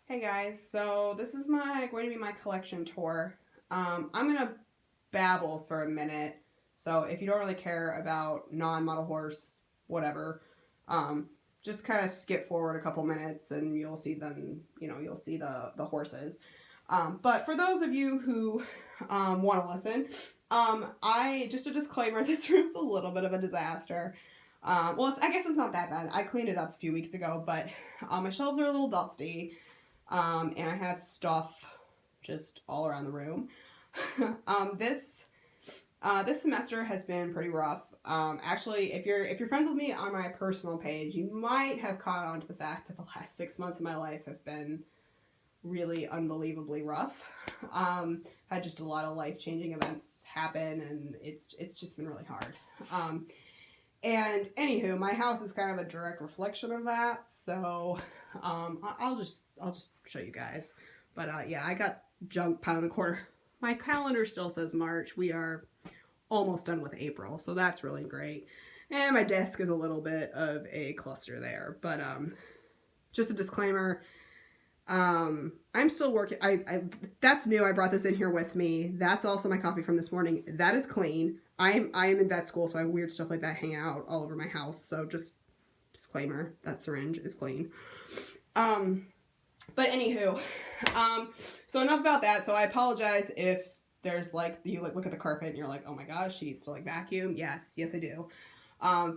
Hey guys, so this is going to be my collection tour. I'm gonna babble for a minute, so if you don't really care about non-model horse, whatever, just kind of skip forward a couple minutes and you'll see them. You'll see the horses. But for those of you who want to listen, I just a disclaimer: this room's a little bit of a disaster. Well, I guess it's not that bad. I cleaned it up a few weeks ago, but my shelves are a little dusty. And I have stuff just all around the room. This semester has been pretty rough. Actually, if you're friends with me on my personal page, you might have caught on to the fact that the last 6 months of my life have been really unbelievably rough. Had just a lot of life-changing events happen, and it's just been really hard. And anywho, my house is kind of a direct reflection of that, so I'll just show you guys. But yeah, I got junk piled in the corner. My calendar still says March. We are almost done with April, so that's really great. And my desk is a little bit of a cluster there, but just a disclaimer. I'm still working. That's new. I brought this in here with me. That's also my copy from this morning. That is clean. I am in vet school, so I have weird stuff like that hanging out all over my house. So just disclaimer, that syringe is clean. But anywho, so enough about that. So I apologize if there's you look at the carpet and you're like, oh my gosh, she needs to vacuum. Yes, I do.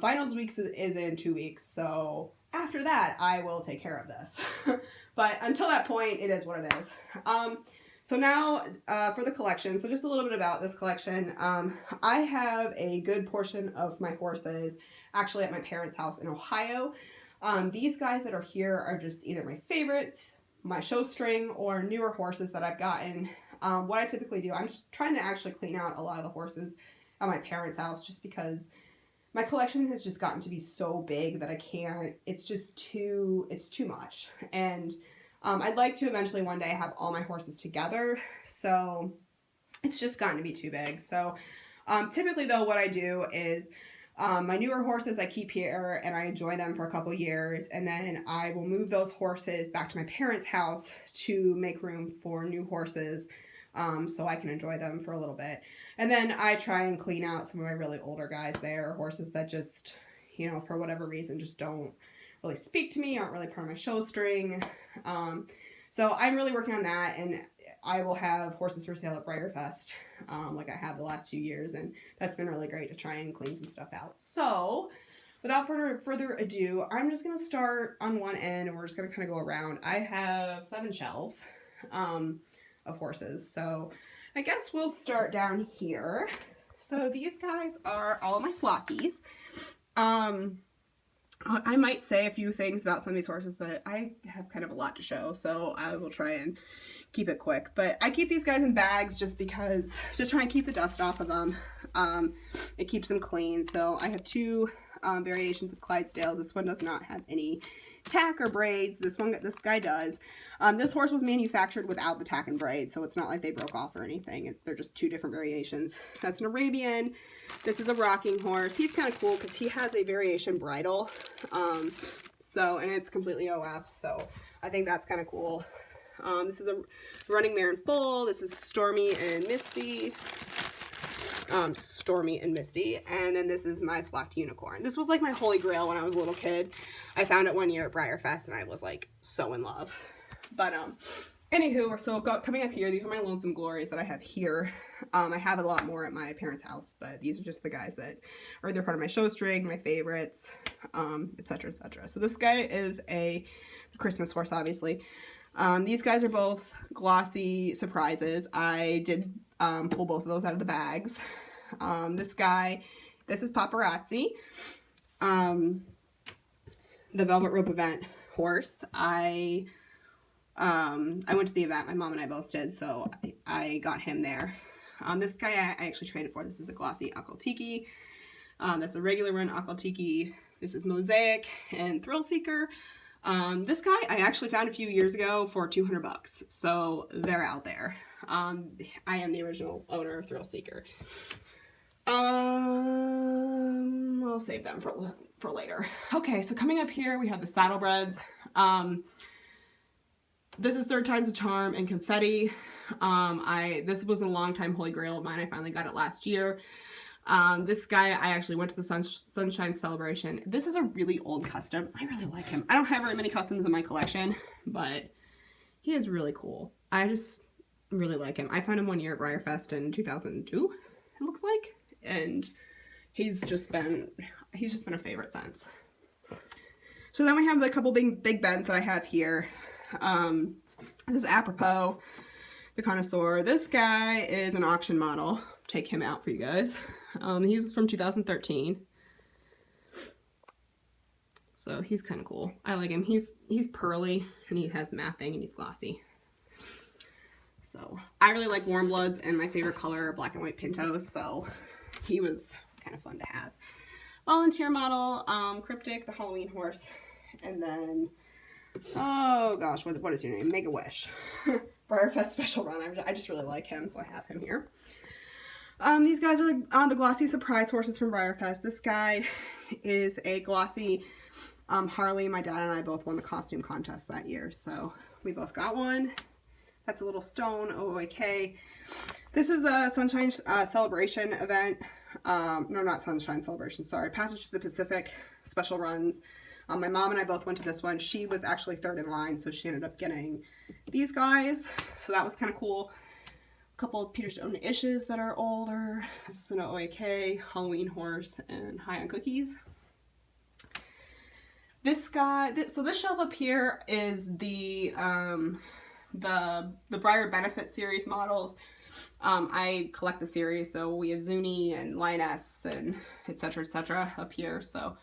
Finals weeks is in 2 weeks, so after that I will take care of this. But until that point, it is what it is. So now for the collection. So just a little bit about this collection. I have a good portion of my horses actually at my parents' house in Ohio. These guys that are here are just either my favorites, my show string, or newer horses that I've gotten. What I typically do, I'm just trying to actually clean out a lot of the horses at my parents' house just because my collection has just gotten to be so big that I can't, it's too much. And I'd like to eventually one day have all my horses together, so it's just gotten to be too big. So typically though, what I do is my newer horses I keep here and I enjoy them for a couple years, and then I will move those horses back to my parents' house to make room for new horses, so I can enjoy them for a little bit. And then I try and clean out some of my really older guys there, horses that just, for whatever reason, just don't really speak to me, aren't really part of my show string. So I'm really working on that, and I will have horses for sale at Breyer Fest, like I have the last few years, and that's been really great to try and clean some stuff out. So without further ado, I'm just going to start on one end, and we're just going to kind of go around. I have 7 shelves of horses, so I guess we'll start down here. So these guys are all of my flockies. I might say a few things about some of these horses, but I have kind of a lot to show, so I will try and keep it quick. But I keep these guys in bags just because, to try and keep the dust off of them. It keeps them clean. So I have 2 variations of Clydesdales. This one does not have any tack or braids. This guy does. This horse was manufactured without the tack and braids, so it's not like they broke off or anything. They're just 2 different variations. That's an Arabian. This is a rocking horse. He's kind of cool because he has a variation bridle, and it's completely OF, so I think that's kind of cool. This is a running mare in full. This is Stormy and Misty. And then this is my flocked unicorn. This was like my holy grail when I was a little kid. I found it one year at Breyer Fest and I was like so in love. But anywho, so coming up here, these are my lonesome glories that I have here. I have a lot more at my parents' house, but these are just the guys that are either part of my show string, my favorites, etc., etc. So this guy is a Christmas horse, obviously. These guys are both glossy surprises. I did pull both of those out of the bags. This is Paparazzi, the Velvet Rope event horse. I went to the event, my mom and I both did, so I got him there. This guy I actually traded for. This is a glossy Akaltiki. That's a regular run Akaltiki. This is Mosaic and Thrill Seeker. This guy I actually found a few years ago for $200, so they're out there. I am the original owner of Thrill Seeker. We'll save them for later. Okay, so coming up here we have the Saddlebreds. This is Third Time's a Charm and Confetti. This was a long time holy grail of mine. I finally got it last year. This guy, I actually went to the Sunshine Celebration. This is a really old custom. I really like him. I don't have very many customs in my collection, but he is really cool. I just really like him. I found him one year at Breyer Fest in 2002, it looks like, and he's just been a favorite since. So then we have the couple big beds that I have here. This is Apropos, the Connoisseur. This guy is an auction model. Take him out for you guys. He was from 2013. So he's kind of cool. I like him. He's pearly and he has mapping and he's glossy. So I really like warm bloods and my favorite color are black and white Pintos. So he was kind of fun to have. Volunteer model, Cryptic, the Halloween horse, and then oh gosh, what is your name? Make a Wish. Breyerfest special run. I just really like him, so I have him here. These guys are the glossy surprise horses from Breyerfest. This guy is a glossy Harley. My dad and I both won the costume contest that year, so we both got one. That's a little stone OOK. This is the Sunshine Celebration event. No, not Sunshine Celebration, sorry. Passage to the Pacific special runs. My mom and I both went to this one. She was actually third in line, so she ended up getting these guys. So that was kind of cool. A couple of Peter Stone issues that are older. This is an OAK, Halloween horse, and High on Cookies. This guy, so this shelf up here is the Breyer Benefit series models. I collect the series, so we have Zuni and Lioness and etc. up here, so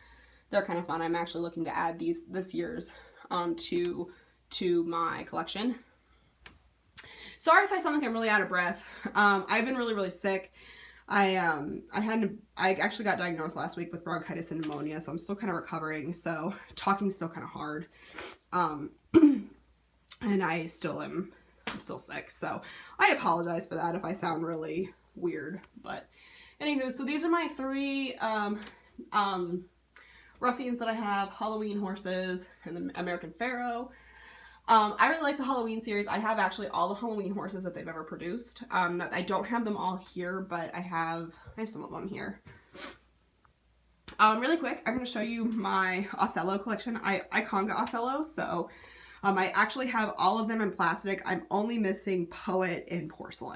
they're kind of fun. I'm actually looking to add this year's to my collection. Sorry if I sound like I'm really out of breath. I've been really sick. I actually got diagnosed last week with bronchitis and pneumonia, so I'm still kind of recovering. So talking's still kind of hard. And I'm still sick. So I apologize for that if I sound really weird. But anywho, so these are my three ruffians that I have: Halloween horses and the American Pharaoh. I really like the Halloween series. I have actually all the Halloween horses that they've ever produced. I don't have them all here, but I have some of them here. Really quick, I'm going to show you my Othello collection. I conga Othello, so I actually have all of them in plastic. I'm only missing Poet in porcelain.